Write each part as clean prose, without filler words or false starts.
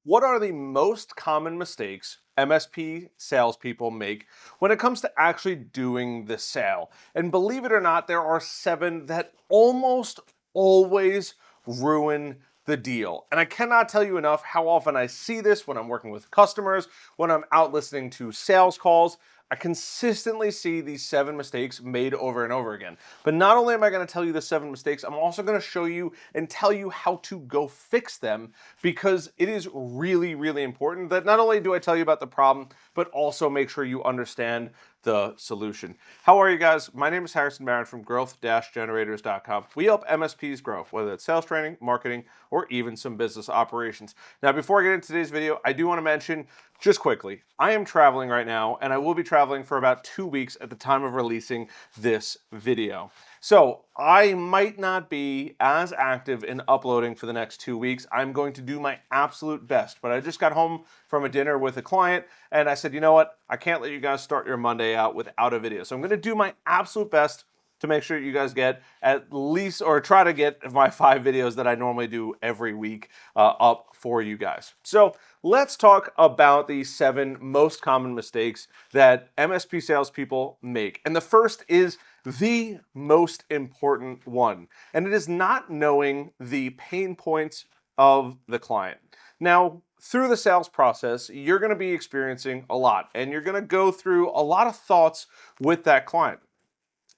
What are the most common mistakes MSP salespeople make when it comes to actually doing the sale? And believe it or not, there are 7 that almost always ruin the deal. And I cannot tell you enough how often I see this when I'm working with customers, when I'm out listening to sales calls. I consistently see these 7 mistakes made over and over again. But not only am I going to tell you the 7 mistakes, I'm also going to show you and tell you how to go fix them, because it is really, really important that not only do I tell you about the problem, but also make sure you understand the solution. How are you guys? My name is Harrison Barron from growth-generators.com. We help MSPs grow, whether it's sales training, marketing, or even some business operations. Now, before I get into today's video, I do want to mention just quickly, I am traveling right now, and I will be traveling for about 2 weeks at the time of releasing this video. So I might not be as active in uploading for the next 2 weeks. I'm going to do my absolute best, but I just got home from a dinner with a client, and I said, you know what? I can't let you guys start your Monday out without a video. So I'm going to do my absolute best to make sure you guys get at least, or try to get my 5 videos that I normally do every week up for you guys. So let's talk about the 7 most common mistakes that MSP salespeople make. And the first is the most important one, and it is not knowing the pain points of the client. Now, through the sales process, you're going to be experiencing a lot, and you're going to go through a lot of thoughts with that client.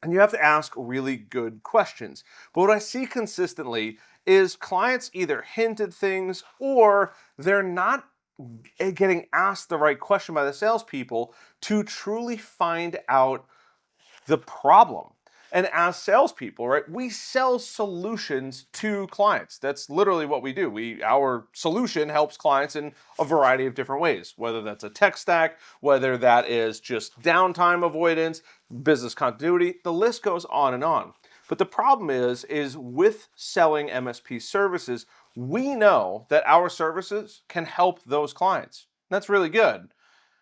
And you have to ask really good questions. But what I see consistently is clients either hint at things, or they're not getting asked the right question by the salespeople to truly find out the problem. And as salespeople, right, we sell solutions to clients. That's literally what we do. Our solution helps clients in a variety of different ways, whether that's a tech stack, whether that is just downtime avoidance, business continuity, the list goes on and on. But the problem is with selling MSP services, we know that our services can help those clients. That's really good.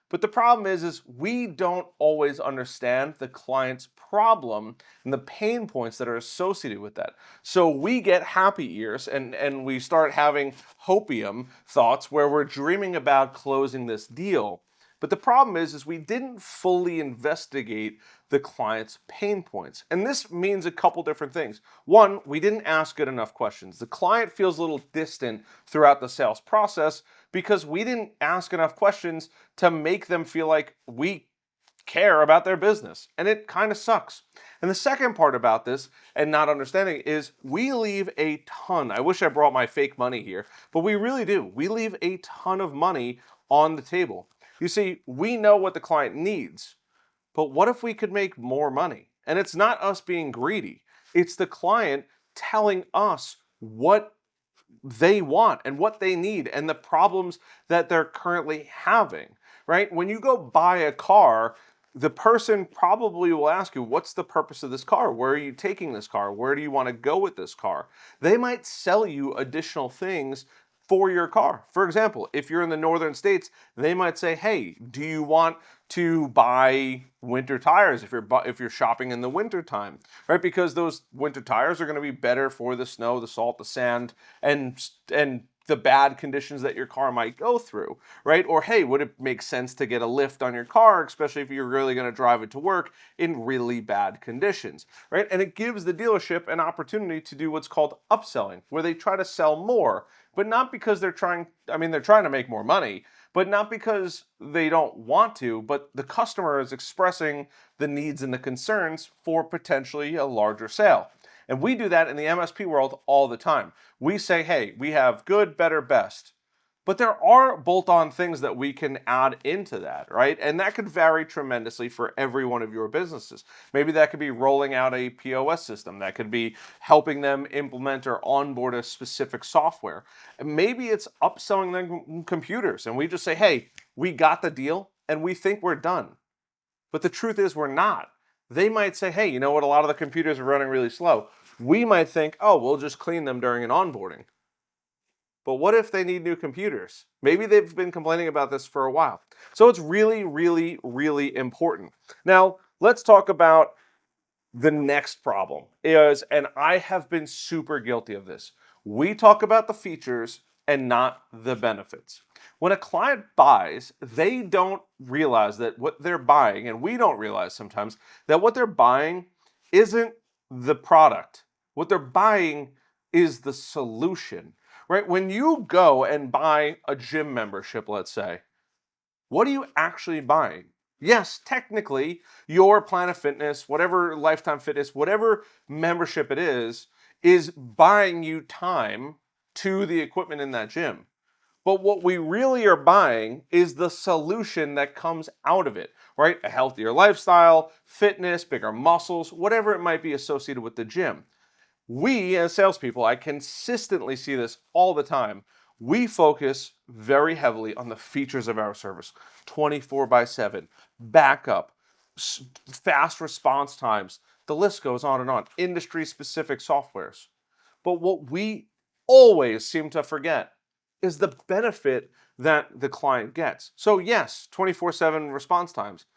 But the problem is we don't always understand the client's problem and the pain points that are associated with that. So we get happy ears, and we start having hopium thoughts where we're dreaming about closing this deal. But the problem is we didn't fully investigate the client's pain points. And this means a couple different things. One, we didn't ask good enough questions. The client feels a little distant throughout the sales process because we didn't ask enough questions to make them feel like we care about their business. And it kind of sucks. And the second part about this and not understanding is we leave a ton. I wish I brought my fake money here, but we really do. We leave a ton of money on the table. You see, we know what the client needs, but what if we could make more money? And it's not us being greedy. It's the client telling us what they want and what they need and the problems that they're currently having, right? When you go buy a car, the person probably will ask you, what's the purpose of this car? Where are you taking this car? Where do you want to go with this car? They might sell you additional things for your car. For example, if you're in the northern states, they might say, hey, do you want to buy winter tires if you're shopping in the winter time, right? Because those winter tires are going to be better for the snow, the salt, the sand, and the bad conditions that your car might go through, right? Or hey, would it make sense to get a lift on your car, especially if you're really going to drive it to work in really bad conditions, right? And it gives the dealership an opportunity to do what's called upselling, where they try to sell more, but not because they're trying to make more money, but not because they don't want to, but the customer is expressing the needs and the concerns for potentially a larger sale. And we do that in the MSP world all the time. We say, hey, we have good, better, best. But there are bolt-on things that we can add into that, right? And that could vary tremendously for every one of your businesses. Maybe that could be rolling out a POS system. That could be helping them implement or onboard a specific software. And maybe it's upselling them computers. And we just say, hey, we got the deal and we think we're done. But the truth is we're not. They might say, hey, you know what? A lot of the computers are running really slow. We might think, oh, we'll just clean them during an onboarding. But what if they need new computers? Maybe they've been complaining about this for a while. So it's really, really, really important. Now, let's talk about the next problem and I have been super guilty of this. We talk about the features, and not the benefits. When a client buys, they don't realize that what they're buying, and we don't realize sometimes that what they're buying isn't the product. What they're buying is the solution, right? When you go and buy a gym membership, let's say, what are you actually buying? Yes, technically, your Planet Fitness, whatever Lifetime Fitness, whatever membership it is buying you time to the equipment in that gym. But what we really are buying is the solution that comes out of it, right? A healthier lifestyle, fitness, bigger muscles, whatever it might be associated with the gym. We as salespeople, I consistently see this all the time. We focus very heavily on the features of our service 24/7, backup, fast response times. The list goes on and on. Industry specific softwares. But what we always seem to forget is the benefit that the client gets. So, yes, 24/7 response times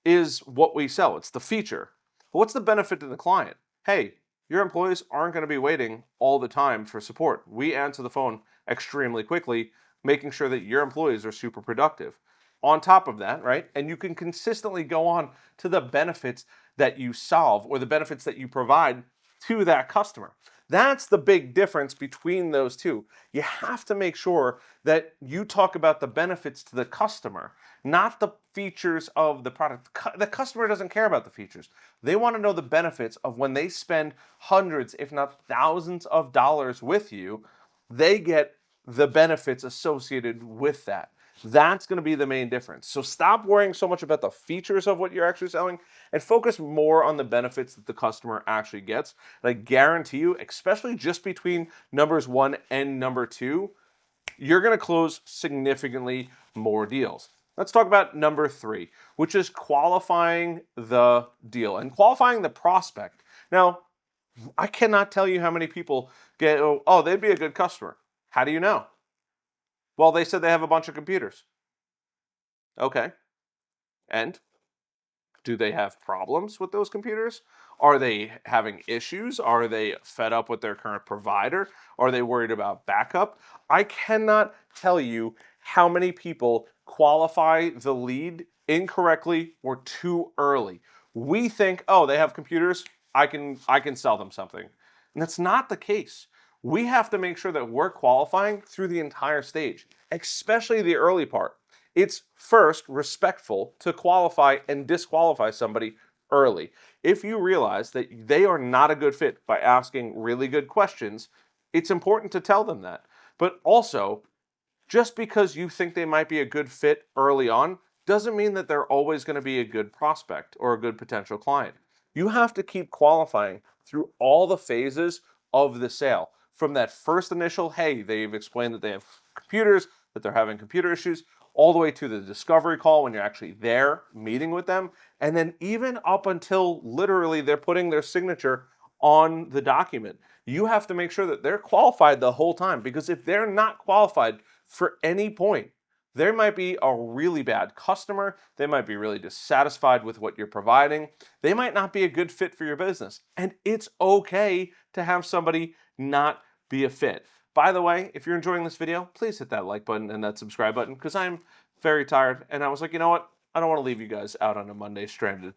is what we sell, it's the feature. But what's the benefit to the client? Hey, your employees aren't going to be waiting all the time for support. We answer the phone extremely quickly, making sure that your employees are super productive. On top of that, right? And you can consistently go on to the benefits that you solve or the benefits that you provide to that customer. That's the big difference between those two. You have to make sure that you talk about the benefits to the customer, not the features of the product. The customer doesn't care about the features. They want to know the benefits of when they spend hundreds, if not thousands of dollars with you, they get the benefits associated with that. That's going to be the main difference. So stop worrying so much about the features of what you're actually selling and focus more on the benefits that the customer actually gets. And I guarantee you, especially just between numbers 1 and number 2, you're going to close significantly more deals. Let's talk about number 3, which is qualifying the deal and qualifying the prospect. Now, I cannot tell you how many people get, oh, they'd be a good customer. How do you know? Well, they said they have a bunch of computers. Okay. And do they have problems with those computers? Are they having issues? Are they fed up with their current provider? Are they worried about backup? I cannot tell you how many people qualify the lead incorrectly or too early. We think, oh, they have computers, I can sell them something. And that's not the case. We have to make sure that we're qualifying through the entire stage, especially the early part. It's first respectful to qualify and disqualify somebody early. If you realize that they are not a good fit by asking really good questions, it's important to tell them that. But also, just because you think they might be a good fit early on doesn't mean that they're always going to be a good prospect or a good potential client. You have to keep qualifying through all the phases of the sale. From that first initial, hey, they've explained that they have computers, that they're having computer issues, all the way to the discovery call when you're actually there meeting with them, and then even up until literally they're putting their signature on the document. You have to make sure that they're qualified the whole time, because if they're not qualified for any point, there might be a really bad customer, they might be really dissatisfied with what you're providing, they might not be a good fit for your business, and it's okay to have somebody not be a fit. By the way, if you're enjoying this video, please hit that like button and that subscribe button, because I'm very tired and I was like, you know what? I don't want to leave you guys out on a Monday stranded.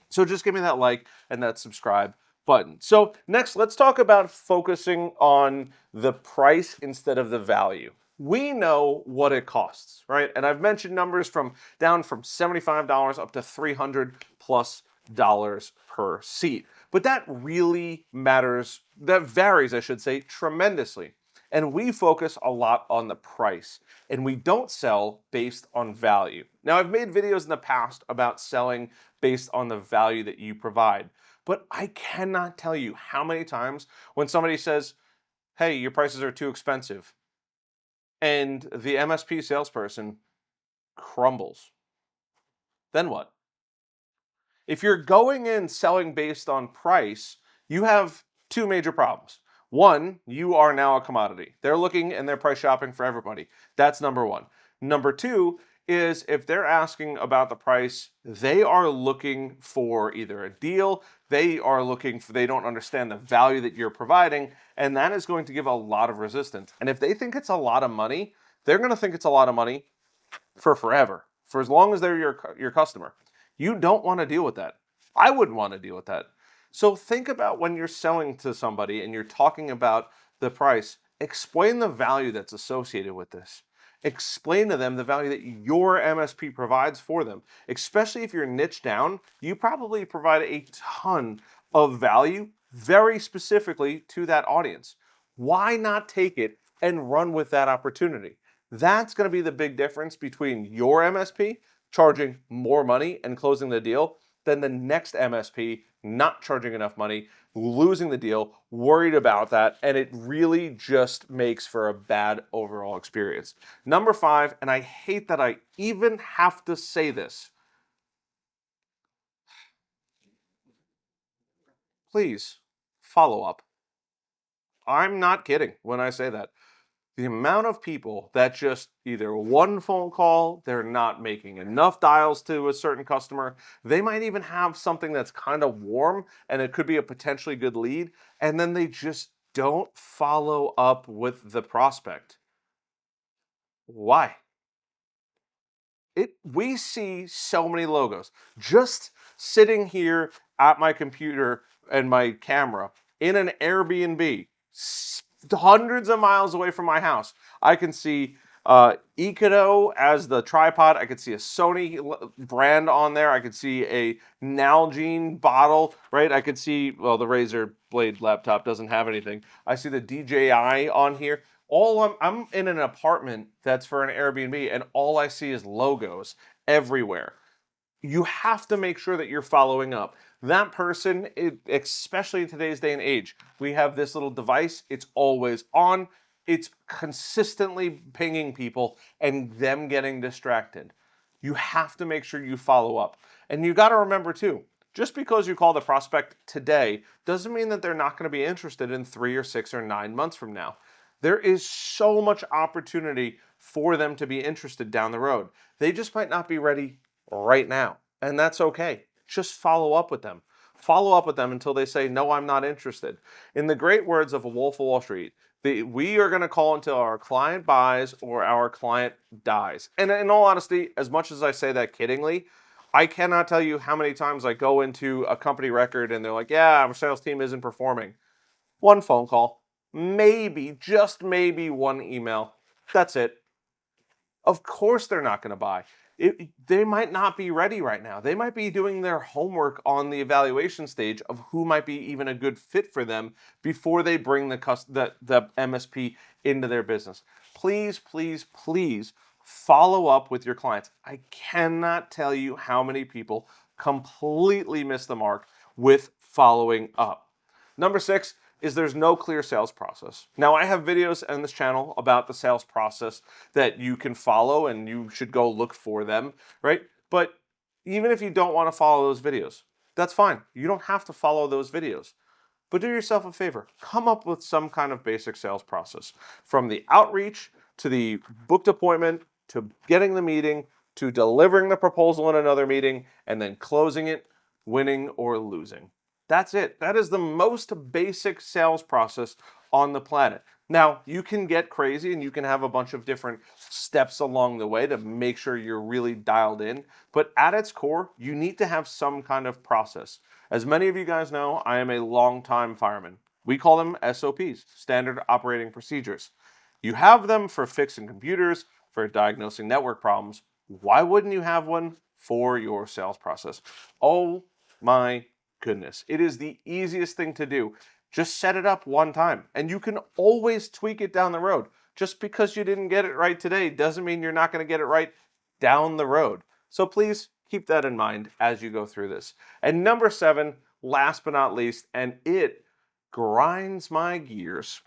So just give me that like and that subscribe button. So next, let's talk about focusing on the price instead of the value. We know what it costs, right? And I've mentioned numbers from down from $75 up to $300 plus per seat. But that really matters, that varies, I should say, tremendously. And we focus a lot on the price, and we don't sell based on value. Now, I've made videos in the past about selling based on the value that you provide, but I cannot tell you how many times when somebody says, hey, your prices are too expensive, and the MSP salesperson crumbles. Then what? If you're going in selling based on price, you have two major problems. One, you are now a commodity. They're looking and they're price shopping for everybody. That's number one. Number two is if they're asking about the price, they are looking for either a deal, They are looking for, they don't understand the value that you're providing, and that is going to give a lot of resistance. And if they think it's a lot of money, they're going to think it's a lot of money for forever, for as long as they're your customer. You don't want to deal with that. I wouldn't want to deal with that. So think about when you're selling to somebody and you're talking about the price, explain the value that's associated with this. Explain to them the value that your MSP provides for them. Especially if you're niche down, you probably provide a ton of value very specifically to that audience. Why not take it and run with that opportunity? That's going to be the big difference between your MSP charging more money and closing the deal than the next MSP not charging enough money, losing the deal, worried about that, and it really just makes for a bad overall experience. Number 5, and I hate that I even have to say this, please follow up. I'm not kidding when I say that. The amount of people that just either one phone call, they're not making enough dials to a certain customer, they might even have something that's kind of warm and it could be a potentially good lead, and then they just don't follow up with the prospect. Why? We see so many logos just sitting here at my computer and my camera in an Airbnb hundreds of miles away from my house. I can see Econo as the tripod. I could see a Sony brand on there. I could see a Nalgene bottle, right? I could see, well, the Razer Blade laptop doesn't have anything. I see the DJI on here. I'm in an apartment that's for an Airbnb, and all I see is logos everywhere. You have to make sure that you're following up. That person, especially in today's day and age, we have this little device. It's always on. It's consistently pinging people and them getting distracted. You have to make sure you follow up. And you got to remember too, just because you call the prospect today doesn't mean that they're not going to be interested in 3 or 6 or 9 months from now. There is so much opportunity for them to be interested down the road. They just might not be ready right now, and that's okay. Just follow up with them. Follow up with them until they say, no, I'm not interested. In the great words of a Wolf of Wall Street, we are going to call until our client buys or our client dies. And in all honesty, as much as I say that kiddingly, I cannot tell you how many times I go into a company record and they're like, yeah, our sales team isn't performing. One phone call, maybe, just maybe one email. That's it. Of course they're not going to buy. They might not be ready right now. They might be doing their homework on the evaluation stage of who might be even a good fit for them before they bring the MSP into their business. Please, please, please follow up with your clients. I cannot tell you how many people completely miss the mark with following up. Number 6 is there's no clear sales process. Now, I have videos on this channel about the sales process that you can follow, and you should go look for them, right? But even if you don't want to follow those videos, that's fine. You don't have to follow those videos. But do yourself a favor. Come up with some kind of basic sales process. From the outreach to the booked appointment to getting the meeting to delivering the proposal in another meeting and then closing it, winning or losing. That's it. That is the most basic sales process on the planet. Now, you can get crazy and you can have a bunch of different steps along the way to make sure you're really dialed in. But at its core, you need to have some kind of process. As many of you guys know, I am a longtime fireman. We call them SOPs, Standard Operating Procedures. You have them for fixing computers, for diagnosing network problems. Why wouldn't you have one for your sales process? Oh my goodness. It is the easiest thing to do. Just set it up one time, and you can always tweak it down the road. Just because you didn't get it right today doesn't mean you're not going to get it right down the road. So please keep that in mind as you go through this. And number 7, last but not least, and it grinds my gears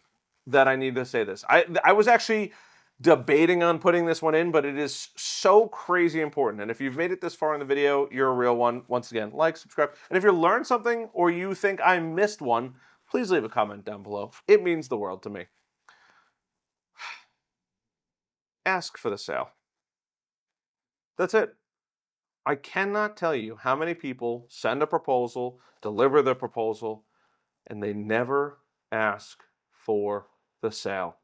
that I need to say this. I was actually debating on putting this one in, but it is so crazy important. And if you've made it this far in the video, you're a real one. Once again, like, subscribe. And if you learned something or you think I missed one, please leave a comment down below. It means the world to me. Ask for the sale. That's it. I cannot tell you how many people send a proposal, deliver the proposal, and they never ask for the sale.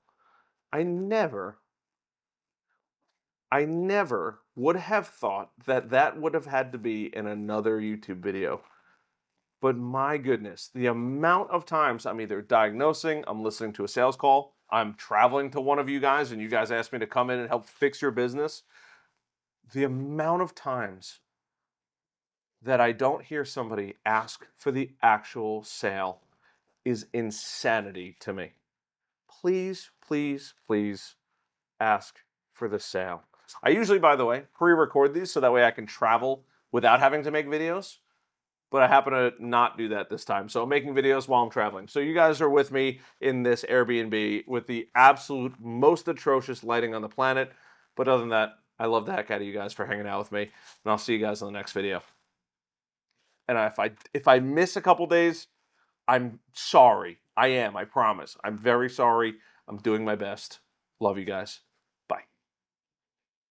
I never, I never would have thought that that would have had to be in another YouTube video. But my goodness, the amount of times I'm either diagnosing, I'm listening to a sales call, I'm traveling to one of you guys and you guys ask me to come in and help fix your business. The amount of times that I don't hear somebody ask for the actual sale is insanity to me. Please, please, please ask for the sale. I usually, by the way, pre-record these so that way I can travel without having to make videos, but I happen to not do that this time. So I'm making videos while I'm traveling. So you guys are with me in this Airbnb with the absolute most atrocious lighting on the planet. But other than that, I love the heck out of you guys for hanging out with me, and I'll see you guys in the next video. And if I miss a couple days, I'm sorry. I promise. I'm very sorry. I'm doing my best. Love you guys.